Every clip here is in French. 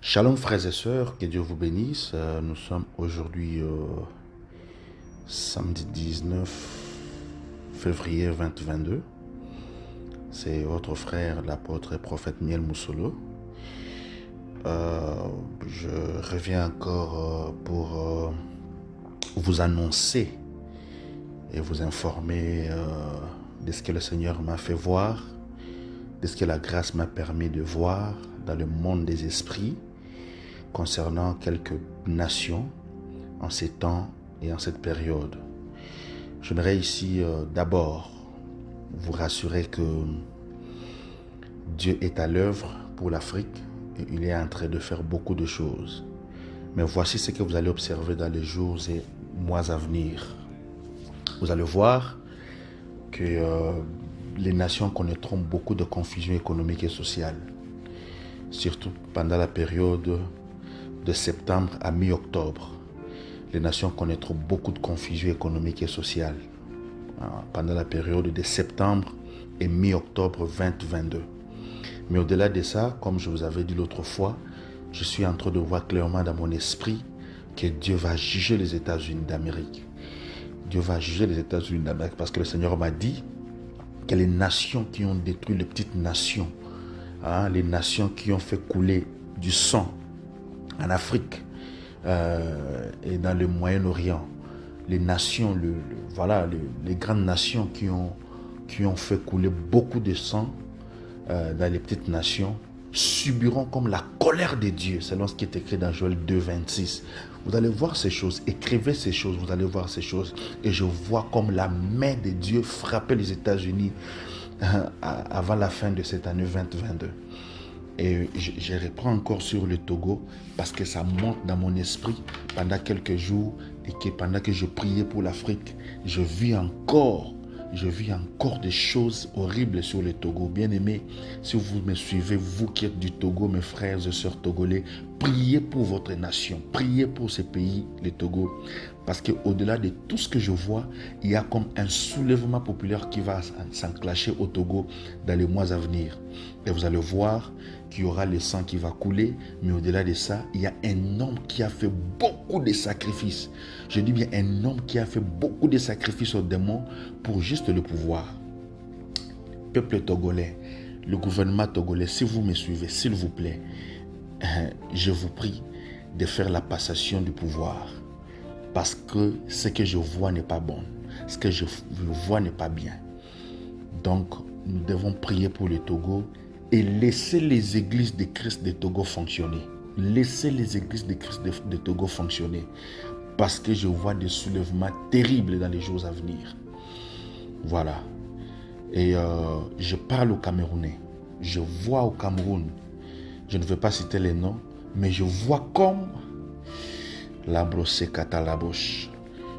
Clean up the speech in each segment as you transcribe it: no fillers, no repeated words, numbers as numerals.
Shalom frères et sœurs, que Dieu vous bénisse. Nous sommes aujourd'hui samedi 19 février 2022. C'est votre frère, l'apôtre et prophète Miel Moussolo. Je reviens encore pour vous annoncer et vous informer de ce que le Seigneur m'a fait voir, de ce que la grâce m'a permis de voir dans le monde des esprits, concernant quelques nations en ces temps et en cette période. J'aimerais ici d'abord vous rassurer que Dieu est à l'œuvre pour l'Afrique et il est en train de faire beaucoup de choses. Mais voici ce que vous allez observer dans les jours et mois à venir. Vous allez voir que les nations connaîtront beaucoup de confusion économique et sociale, surtout pendant la période de septembre à mi-octobre. Les nations connaîtront beaucoup de confusion économique et sociale pendant la période de septembre et mi-octobre 2022. Mais au-delà de ça, comme je vous avais dit l'autre fois, je suis en train de voir clairement dans mon esprit que Dieu va juger les États-Unis d'Amérique. Dieu va juger les États-Unis d'Amérique parce que le Seigneur m'a dit que les nations qui ont détruit les petites nations, les nations qui ont fait couler du sang en Afrique et dans le Moyen-Orient, les nations, les grandes nations qui ont fait couler beaucoup de sang dans les petites nations, subiront comme la colère de Dieu, selon ce qui est écrit dans Joël 2, 26. Vous allez voir ces choses, écrivez ces choses, vous allez voir ces choses, et je vois comme la main de Dieu frapper les États-Unis avant la fin de cette année 2022. Et je reprends encore sur le Togo parce que ça monte dans mon esprit pendant quelques jours et que pendant que je priais pour l'Afrique, je vis encore des choses horribles sur le Togo. Bien aimé, si vous me suivez, vous qui êtes du Togo, mes frères et sœurs togolais, priez pour votre nation, priez pour ce pays, le Togo. Parce qu'au-delà de tout ce que je vois, il y a comme un soulèvement populaire qui va s'enclencher au Togo dans les mois à venir. Et vous allez voir qu'il y aura le sang qui va couler, mais au-delà de ça, il y a un homme qui a fait beaucoup de sacrifices. Je dis bien un homme qui a fait beaucoup de sacrifices aux démons pour juste le pouvoir. Peuple togolais, le gouvernement togolais, si vous me suivez, s'il vous plaît, je vous prie de faire la passation du pouvoir. Parce que ce que je vois n'est pas bon. Ce que je vois n'est pas bien. Donc, nous devons prier pour le Togo et laisser les églises de Christ de Togo fonctionner. Laissez les églises de Christ de Togo fonctionner. Parce que je vois des soulèvements terribles dans les jours à venir. Voilà. Et je parle aux Camerounais. Je vois au Cameroun, je ne vais pas citer les noms, mais je vois comme la brossée catalaboche.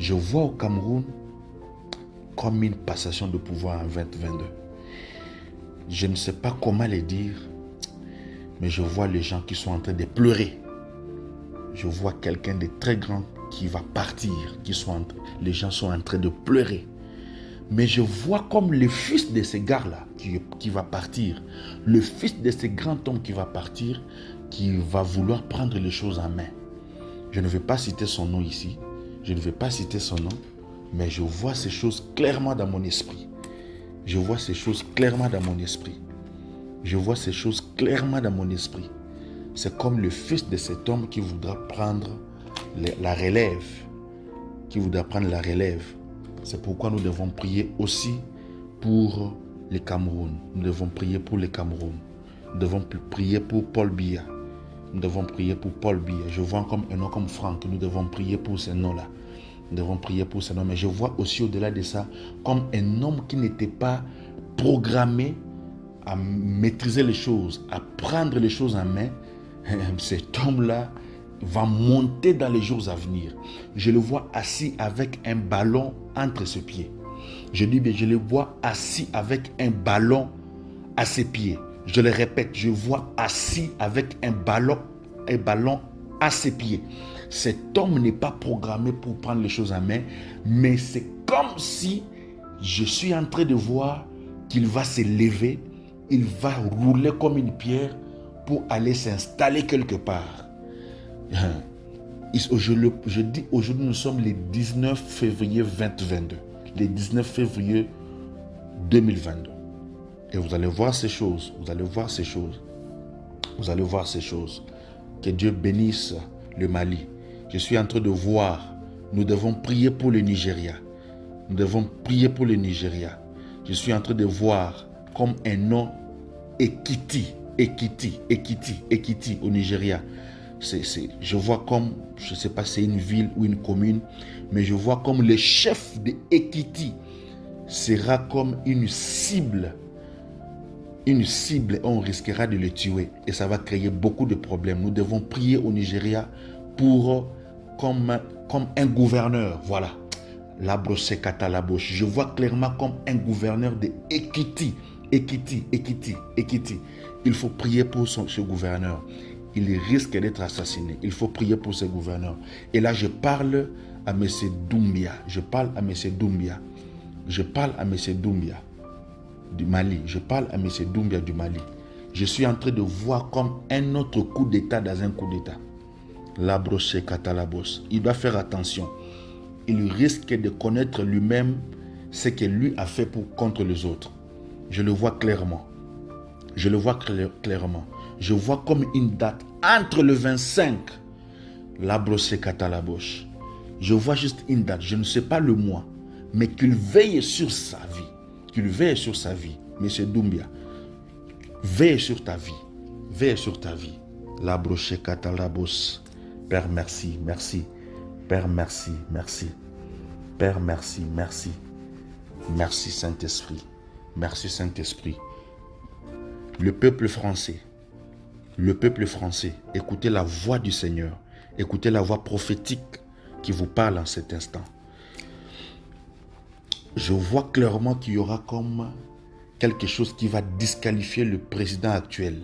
Je vois au Cameroun comme une passation de pouvoir en 2022. Je ne sais pas comment le dire, mais je vois les gens qui sont en train de pleurer. Je vois quelqu'un de très grand qui va partir, les gens sont en train de pleurer. Mais je vois comme le fils de ces gars-là qui va partir, le fils de ce grand homme qui va partir, qui va vouloir prendre les choses en main. Je ne vais pas citer son nom ici, mais je vois ces choses clairement dans mon esprit. C'est comme le fils de cet homme qui voudra prendre la relève. C'est pourquoi nous devons prier aussi pour le Cameroun. Nous devons prier pour Paul Biya. Je vois comme un nom comme Franck. Nous devons prier pour ce nom-là. Mais je vois aussi au-delà de ça comme un homme qui n'était pas programmé à maîtriser les choses, à prendre les choses en main. Cet homme-là va monter dans les jours à venir. Je le vois assis avec un ballon entre ses pieds. Je dis bien, je le vois assis avec un ballon à ses pieds. Je le répète, je vois assis avec un ballon à ses pieds. Cet homme n'est pas programmé pour prendre les choses en main, mais c'est comme si je suis en train de voir qu'il va se lever, il va rouler comme une pierre pour aller s'installer quelque part. Je dis aujourd'hui, nous sommes le 19 février 2022. Le 19 février 2022. Et vous allez voir ces choses. Vous allez voir ces choses. Vous allez voir ces choses. Que Dieu bénisse le Mali. Je suis en train de voir. Nous devons prier pour le Nigeria. Nous devons prier pour le Nigeria. Je suis en train de voir comme un nom Ekiti au Nigeria. Je vois comme, je ne sais pas si c'est une ville ou une commune, mais je vois comme le chef de Ekiti sera comme une cible. Une cible, on risquera de le tuer et ça va créer beaucoup de problèmes. Nous devons prier au Nigeria pour comme un gouverneur. Voilà. Je vois clairement comme un gouverneur de Ekiti. Il faut prier pour ce gouverneur. Il risque d'être assassiné. Il faut prier pour ce gouverneur. Et là, je parle à M. Doumbia. Je parle à M. Doumbia du Mali. Je parle à M. Doumbia du Mali. Je suis en train de voir comme un autre coup d'État dans un coup d'État. Il doit faire attention. Il risque de connaître lui-même ce que lui a fait contre les autres. Je le vois clairement. Je clairement. Je vois comme une date entre le 25, je vois juste une date, je ne sais pas le mois, mais qu'il veille sur sa vie. Monsieur Doumbia, veille sur ta vie. Père, merci. Père, merci. Père, merci. Merci Saint-Esprit. Le peuple français, écoutez la voix du Seigneur. Écoutez la voix prophétique qui vous parle en cet instant. Je vois clairement qu'il y aura comme quelque chose qui va disqualifier le président actuel.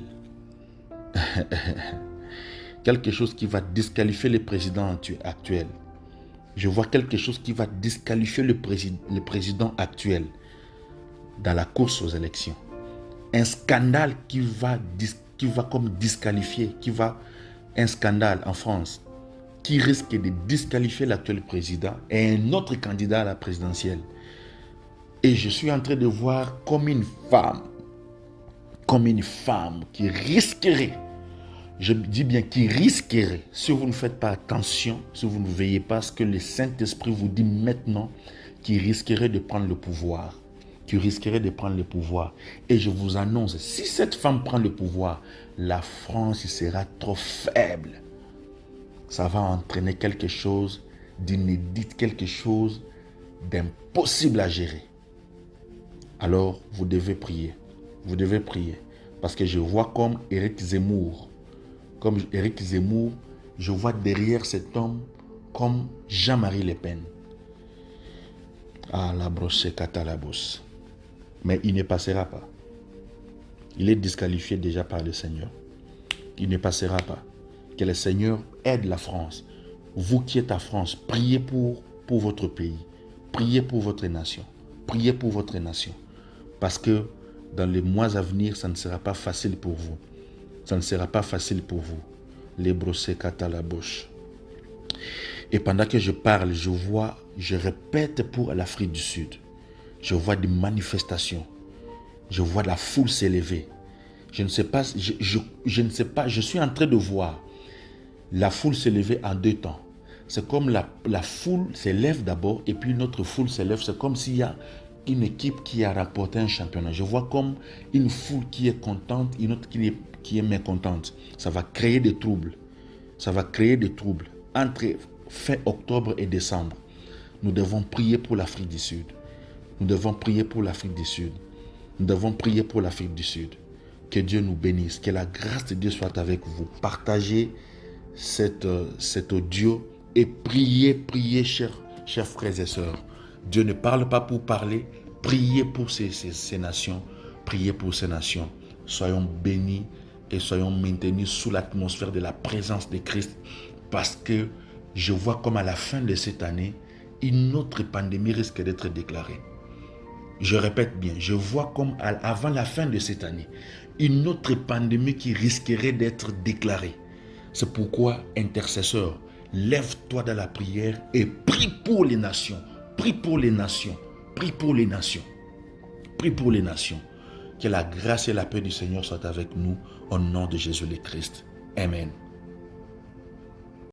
Quelque chose qui va disqualifier le président actuel. Je vois quelque chose qui va disqualifier le président actuel dans la course aux élections. Un scandale qui va comme disqualifier, un scandale en France, qui risque de disqualifier l'actuel président et un autre candidat à la présidentielle. Et je suis en train de voir comme une femme qui risquerait, je dis bien qui risquerait, si vous ne faites pas attention, si vous ne veillez pas à ce que le Saint-Esprit vous dit maintenant, qui risquerait de prendre le pouvoir. Et je vous annonce, si cette femme prend le pouvoir, la France sera trop faible. Ça va entraîner quelque chose d'inédit, quelque chose d'impossible à gérer. Alors, vous devez prier. Parce que je vois comme Éric Zemmour. Je vois derrière cet homme comme Jean-Marie Le Pen. Ah, la brosse catalabos. Mais il ne passera pas. Il est disqualifié déjà par le Seigneur. Il ne passera pas. Que le Seigneur aide la France. Vous qui êtes à France, priez pour votre pays. Priez pour votre nation. Parce que dans les mois à venir, ça ne sera pas facile pour vous. Les brossés catalabos. Et pendant que je parle, je répète pour l'Afrique du Sud. Je vois des manifestations. Je vois la foule s'élever. Je ne sais pas, je suis en train de voir la foule s'élever en deux temps. C'est comme la foule s'élève d'abord et puis une autre foule s'élève. C'est comme s'il y a une équipe qui a remporté un championnat. Je vois comme une foule qui est contente, une autre qui est mécontente. Ça va créer des troubles. Entre fin octobre et décembre. Nous devons prier pour l'Afrique du Sud. Que Dieu nous bénisse. Que la grâce de Dieu soit avec vous. Partagez cet audio et priez, chers frères et sœurs. Dieu ne parle pas pour parler. Priez pour ces nations. Soyons bénis et soyons maintenus sous l'atmosphère de la présence de Christ. Parce que je vois comme à la fin de cette année, une autre pandémie risque d'être déclarée. Je répète bien, je vois comme avant la fin de cette année, une autre pandémie qui risquerait d'être déclarée. C'est pourquoi, intercesseur, lève-toi dans la prière et prie pour les nations. Prie pour les nations. Prie pour les nations. Prie pour les nations. Que la grâce et la paix du Seigneur soient avec nous au nom de Jésus le Christ. Amen.